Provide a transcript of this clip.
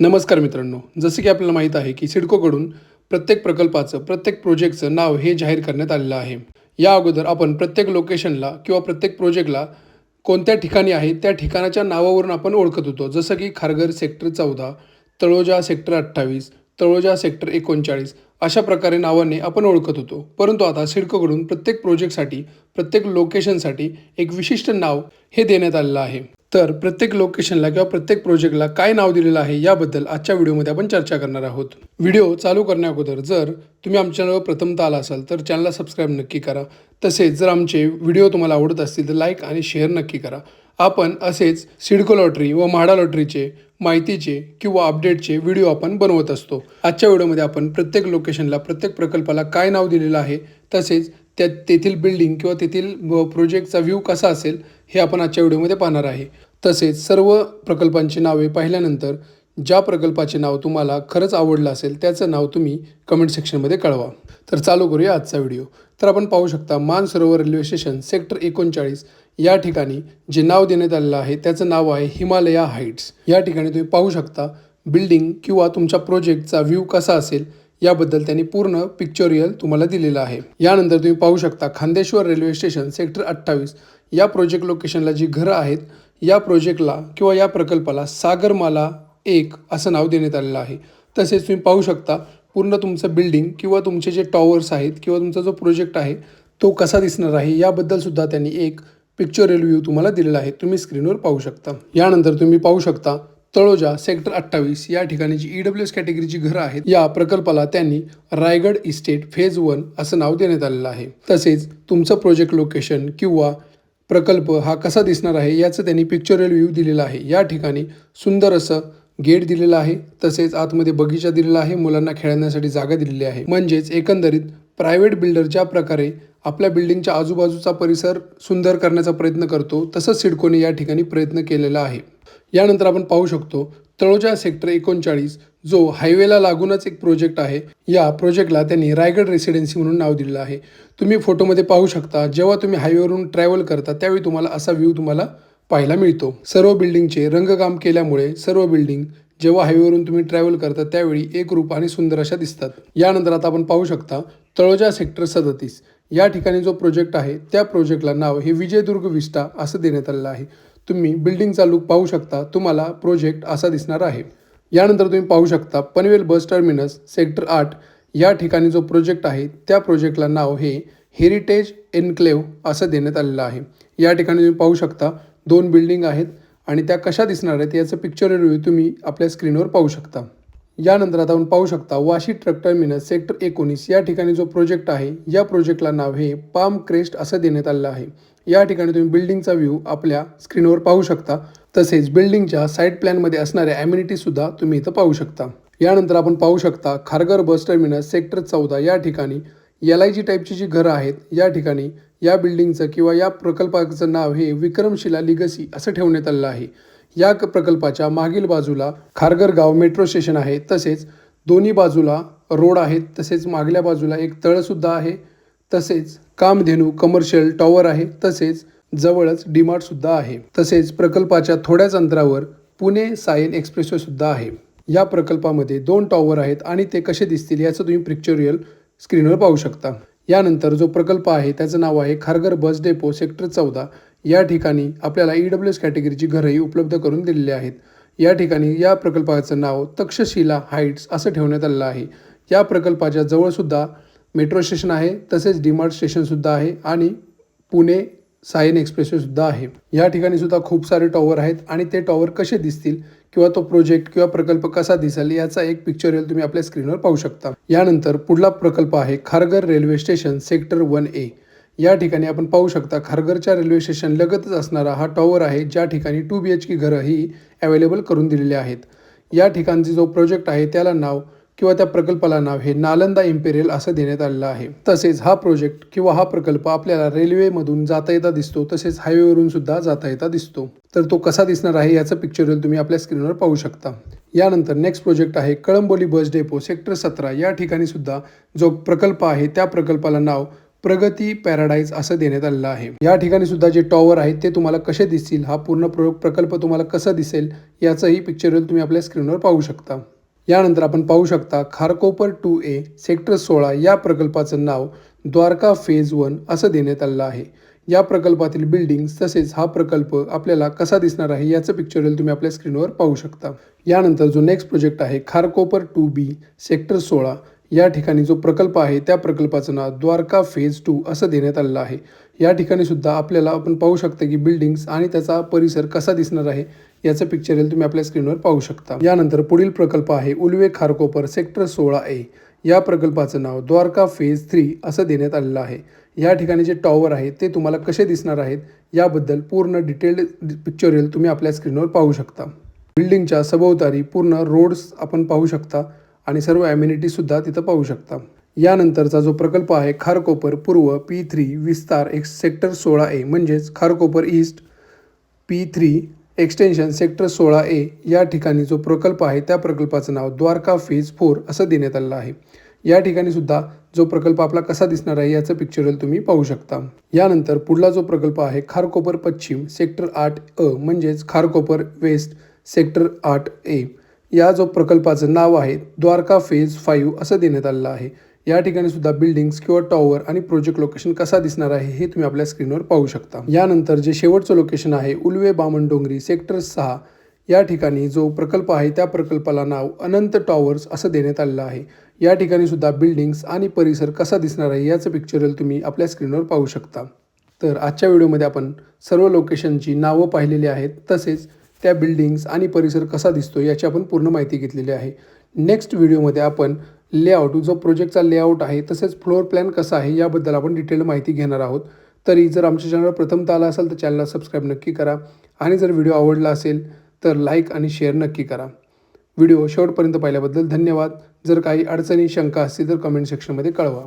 नमस्कार मित्रांनो, जसे की आपल्याला माहीत आहे की सिडकोकडून प्रत्येक प्रकल्पाचं, प्रत्येक प्रोजेक्टचं नाव हे जाहीर करण्यात आलेलं आहे. या अगोदर आपण प्रत्येक लोकेशनला किंवा प्रत्येक प्रोजेक्टला कोणत्या ठिकाणी आहे त्या ठिकाणाच्या नावावरून आपण ओळखत होतो. जसं की Kharghar sector 14, Taloja sector 28, Taloja sector 39 अशा प्रकारे नावाने आपण ओळखत होतो. परंतु आता सिडकोकडून प्रत्येक प्रोजेक्टसाठी, प्रत्येक लोकेशनसाठी एक विशिष्ट नाव हे देण्यात आलेलं आहे. तर प्रत्येक लोकेशनला किंवा प्रत्येक प्रोजेक्टला काय नाव दिलेलं आहे याबद्दल आजच्या व्हिडिओमध्ये आपण चर्चा करणार आहोत. व्हिडिओ चालू करण्याअगोदर जर तुम्ही आमच्या चॅनलवर प्रथमतः आला असाल तर चॅनलला सबस्क्राईब नक्की करा. तसेच जर आमचे व्हिडिओ तुम्हाला आवडत असतील तर लाईक आणि शेअर नक्की करा. आपण असेच सिडको लॉटरी व म्हाडा लॉटरीचे माहितीचे किंवा अपडेटचे व्हिडिओ आपण बनवत असतो. आजच्या व्हिडिओमध्ये आपण प्रत्येक लोकेशनला, प्रत्येक प्रकल्पाला काय नाव दिलेलं आहे, तसेच तेथील बिल्डिंग किंवा तेथील प्रोजेक्टचा व्ह्यू कसा असेल हे आपण आजच्या व्हिडिओमध्ये पाहणार आहे. तसेच सर्व प्रकल्पांची नावे पाहिल्यानंतर ज्या प्रकल्पाचे नाव तुम्हाला खरंच आवडलं असेल त्याचं नाव तुम्ही कमेंट सेक्शनमध्ये कळवा. तर चालू करूया आजचा व्हिडिओ. तर आपण पाहू शकता मानसरोवर रेल्वे स्टेशन सेक्टर 39 या ठिकाणी जे नाव देण्यात आलेलं आहे त्याचं नाव आहे हिमालया हाईट्स. या ठिकाणी तुम्ही पाहू शकता बिल्डिंग किंवा तुमच्या प्रोजेक्टचा व्ह्यू कसा असेल याबद्दल त्यांनी पूर्ण पिक्चोरियल तुम्हाला दिलेलं आहे. यानंतर तुम्ही पाहू शकता खांदेश्वर रेल्वे स्टेशन सेक्टर 28 या प्रोजेक्ट लोकेशनला जी घरं आहेत या प्रोजेक्टला किंवा या प्रकल्पाला सागरमाला 1 असं नाव देण्यात आलेलं आहे. तसेच तुम्ही पाहू शकता पूर्ण तुमचं बिल्डिंग किंवा तुमचे जे टॉवर्स आहेत किंवा तुमचा जो प्रोजेक्ट आहे तो कसा दिसणार आहे याबद्दल सुद्धा त्यांनी एक पिक्चोरियल व्ह्यू तुम्हाला दिलेला आहे. तुम्ही स्क्रीनवर पाहू शकता. यानंतर तुम्ही पाहू शकता तळोजा सेक्टर 28 या ठिकाणी जी EWS कॅटेगरीची घरं आहेत या प्रकल्पाला त्यांनी रायगड इस्टेट फेज 1 असं नाव देण्यात आलेलं आहे. तसेच तुमचं प्रोजेक्ट लोकेशन किंवा प्रकल्प हा कसा दिसणार आहे याचं त्यांनी पिक्चोरियल व्ह्यू दिलेला आहे. या ठिकाणी सुंदर असं गेट दिलेलं आहे. तसेच आतमध्ये बगीचा दिलेला आहे. मुलांना खेळण्यासाठी जागा दिलेली आहे. म्हणजेच एकंदरीत प्रायव्हेट बिल्डर ज्या प्रकारे आपल्या बिल्डिंगच्या आजूबाजूचा परिसर सुंदर करण्याचा प्रयत्न करतो तसंच सिडकोने या ठिकाणी प्रयत्न केलेला आहे. यानंतर आपण पाहू शकतो तळोजा सेक्टर 39 जो हायवेला लागूनच एक प्रोजेक्ट आहे. या प्रोजेक्टला त्यांनी रायगड रेसिडेन्सी म्हणून नाव दिलेलं आहे. तुम्ही फोटोमध्ये पाहू शकता जेव्हा तुम्ही हायवेवरून ट्रॅव्हल करता त्यावेळी तुम्हाला असा व्ह्यू तुम्हाला पाहायला मिळतो. सर्व बिल्डिंगचे रंगकाम केल्यामुळे सर्व बिल्डिंग जेव्हा हायवेवरून तुम्ही ट्रॅव्हल करता त्यावेळी एकरूप आणि सुंदर अशा दिसतात. यानंतर आता आपण पाहू शकता तळोजा सेक्टर 37 या ठिकाणी जो प्रोजेक्ट आहे त्या प्रोजेक्टला नाव हे विजयदुर्ग विस्टा असं देण्यात आलेलं आहे. तुम्ही बिल्डिंगचा लुक पाहू शकता. तुम्हाला प्रोजेक्ट असा दिसणार आहे. यानंतर तुम्ही पाहू शकता पनवेल बस टर्मिनस सेक्टर 8 या ठिकाणी जो प्रोजेक्ट आहे त्या प्रोजेक्टला नाव हे हेरिटेज एन्क्लेव्ह असं देण्यात आलेलं आहे. या ठिकाणी तुम्ही पाहू शकता 2 बिल्डिंग आहेत आणि त्या कशा दिसणार आहेत याचं पिक्चर रिव्ह्यू तुम्ही आपल्या स्क्रीनवर पाहू शकता. यानंतर आता आपण पाहू शकता वाशी ट्रक टर्मिनस सेक्टर 19 या ठिकाणी जो प्रोजेक्ट आहे या प्रोजेक्टला नाव हे पाम क्रेस्ट असं देण्यात आलेलं आहे. या ठिकाणी तुम्ही बिल्डिंगचा व्ह्यू आपल्या स्क्रीनवर पाहू शकता. तसेच बिल्डिंगच्या साईड प्लॅनमध्ये असणाऱ्या ॲम्युनिटीसुद्धा तुम्ही इथं पाहू शकता. यानंतर आपण पाहू शकता खारघर बस टर्मिनस सेक्टर 14 या ठिकाणी LIG टाईपची जी घरं आहेत या ठिकाणी या बिल्डिंगचं किंवा या प्रकल्पाचं नाव हे विक्रमशिला लिगसी असं ठेवण्यात आलेलं आहे. या प्रकल्पाच्या मागील बाजूला खारघर गाव मेट्रो स्टेशन आहे. तसेच दोन्ही बाजूला रोड आहेत. तसेच मागल्या बाजूला एक तळसुद्धा आहे. तसेच कामधेनू कमर्शियल टॉवर आहे. तसेच जवळच डीमार्टसुद्धा आहे. तसेच प्रकल्पाच्या थोड्याच अंतरावर पुणे सायन एक्सप्रेसवे सुद्धा आहे. या प्रकल्पामध्ये 2 टॉवर आहेत आणि ते कसे दिसतील याचं तुम्ही पिक्चोरियल स्क्रीनवर पाहू शकता. यानंतर जो प्रकल्प आहे त्याचं नाव आहे खारघर बस डेपो सेक्टर 14 या ठिकाणी आपल्याला EWS कॅटेगरीची घरंही उपलब्ध करून दिलेली आहेत. या ठिकाणी या प्रकल्पाचं नाव तक्षशिला हाईट्स असं ठेवण्यात आलेलं आहे. या प्रकल्पाच्या जवळसुद्धा मेट्रो स्टेशन आहे. तसेच डीमार्ट स्टेशनसुद्धा आहे आणि पुणे सायन एक्सप्रेसवेसुद्धा आहे. या ठिकाणी सुद्धा खूप सारे टॉवर आहेत आणि ते टॉवर कसे दिसतील किंवा तो प्रोजेक्ट किंवा प्रकल्प कसा दिसेल याचा एक पिक्चोरियल तुम्ही आपल्या स्क्रीनवर पाहू शकता. यानंतर पुढला प्रकल्प आहे Kharghar railway station sector 1A. या ठिकाणी आपण पाहू शकता खारघरच्या रेल्वे स्टेशन लगतच असणारा हा टॉवर आहे ज्या ठिकाणी 2 BHK घरं ही अवेलेबल करून दिलेली आहेत. या ठिकाणची जो प्रोजेक्ट आहे त्याला नाव किंवा त्या प्रकल्पाला नाव हे नालंदा इम्पेरियल असं देण्यात आलेलं आहे. तसेच हा प्रोजेक्ट किंवा हा प्रकल्प आपल्याला रेल्वेमधून जाता येता दिसतो. तसेच हायवेवरून सुद्धा जाता येता दिसतो. तर तो कसा दिसणार आहे याचं पिक्चोरियल तुम्ही आपल्या स्क्रीनवर पाहू शकता. यानंतर नेक्स्ट प्रोजेक्ट आहे कळंबोली बस डेपो सेक्टर 17 या ठिकाणी सुद्धा जो प्रकल्प आहे त्या प्रकल्पाला नाव प्रगती पॅराडाईज असं देण्यात आलेलं आहे. या ठिकाणी सुद्धा जे टॉवर आहेत ते तुम्हाला कसे दिसतील, हा पूर्ण प्रकल्प तुम्हाला कसा दिसेल याचंही पिक्चरल तुम्ही आपल्या स्क्रीनवर पाहू शकता. यानंतर आपण पाहू शकता खारकोपर 2A सेक्टर 16 या प्रकल्पाचं नाव द्वारका फेज 1 असं देण्यात आलेलं आहे. या प्रकल्पातील बिल्डिंग्स तसेच हा प्रकल्प आपल्याला कसा दिसणार आहे याचं पिक्चरल तुम्ही आपल्या स्क्रीनवर पाहू शकता. यानंतर जो नेक्स्ट प्रोजेक्ट आहे खारकोपर 2B सेक्टर 16 या ठिकाणी जो प्रकल्प आहे त्या प्रकल्पाचं नाव द्वारका फेज 2 असं देण्यात आलेलं आहे. या ठिकाणी सुद्धा आपल्याला आपण पाहू शकता की बिल्डिंग्स आणि त्याचा परिसर कसा दिसणार आहे याचं पिक्चरल तुम्ही आपल्या स्क्रीनवर पाहू शकता. यानंतर पुढील प्रकल्प आहे उल्वे खारकोपर सेक्टर 16A या प्रकल्पाचं नाव द्वारका फेज 3 असं देण्यात आलेलं आहे. या ठिकाणी जे टॉवर आहे ते तुम्हाला कसे दिसणार आहेत याबद्दल पूर्ण डिटेल्ड पिक्चरल तुम्ही आपल्या स्क्रीनवर पाहू शकता. बिल्डिंगच्या सभोवताली पूर्ण रोड्स आपण पाहू शकता आणि सर्व ॲम्युनिटी सुद्धा तिथं पाहू शकता. यानंतरचा जो प्रकल्प आहे खारकोपर पूर्व P3 विस्तार सेक्टर 16A म्हणजेच Kharkopar east P3 extension sector 16A या ठिकाणी जो प्रकल्प आहे त्या प्रकल्पाचं नाव द्वारका फेज 4 असं देण्यात आलेलं आहे. या ठिकाणी सुद्धा जो प्रकल्प आपला कसा दिसणार आहे याचं पिक्चरल तुम्ही पाहू शकता. यानंतर पुढला जो प्रकल्प आहे खारकोपर पश्चिम सेक्टर 8A म्हणजेच खारकोपर वेस्ट सेक्टर 8A या जो प्रकल्पाचं नाव आहे द्वारका फेज 5 असं देण्यात आलेलं आहे. या ठिकाणी सुद्धा बिल्डिंग्स किंवा टॉवर आणि प्रोजेक्ट लोकेशन कसा दिसणार आहे हे तुम्ही आपल्या स्क्रीनवर पाहू शकता. यानंतर जे शेवटचं लोकेशन आहे उल्वे बामणडोंगरी सेक्टर 6 या ठिकाणी जो प्रकल्प आहे त्या प्रकल्पाला नाव अनंत टॉवर्स असं देण्यात आलेलं आहे. या ठिकाणी सुद्धा बिल्डिंग्स आणि परिसर कसा दिसणार आहे याचं पिक्चरल तुम्ही आपल्या स्क्रीनवर पाहू शकता. तर आजच्या व्हिडिओमध्ये आपण सर्व लोकेशनची नावं पाहिलेली आहेत तसेच त्या बिल्डिंग्स आणि परिसर कसा दिसतो याची आपण पूर्ण माहिती घेतलेली आहे. नेक्स्ट व्हिडिओमध्ये आपण लेआउट जो प्रोजेक्टचा लेआउट आहे तसेच फ्लोअर प्लॅन कसा आहे याबद्दल आपण डिटेल माहिती घेणार आहोत. तरी जर आमच्या चॅनलवर प्रथमतः आला असाल तर चॅनलला सबस्क्राईब नक्की करा आणि जर व्हिडिओ आवडला असेल तर लाईक आणि शेअर नक्की करा. व्हिडिओ शेवटपर्यंत पाहिल्याबद्दल धन्यवाद. जर काही अडचणी शंका असतील तर कमेंट सेक्शनमध्ये कळवा.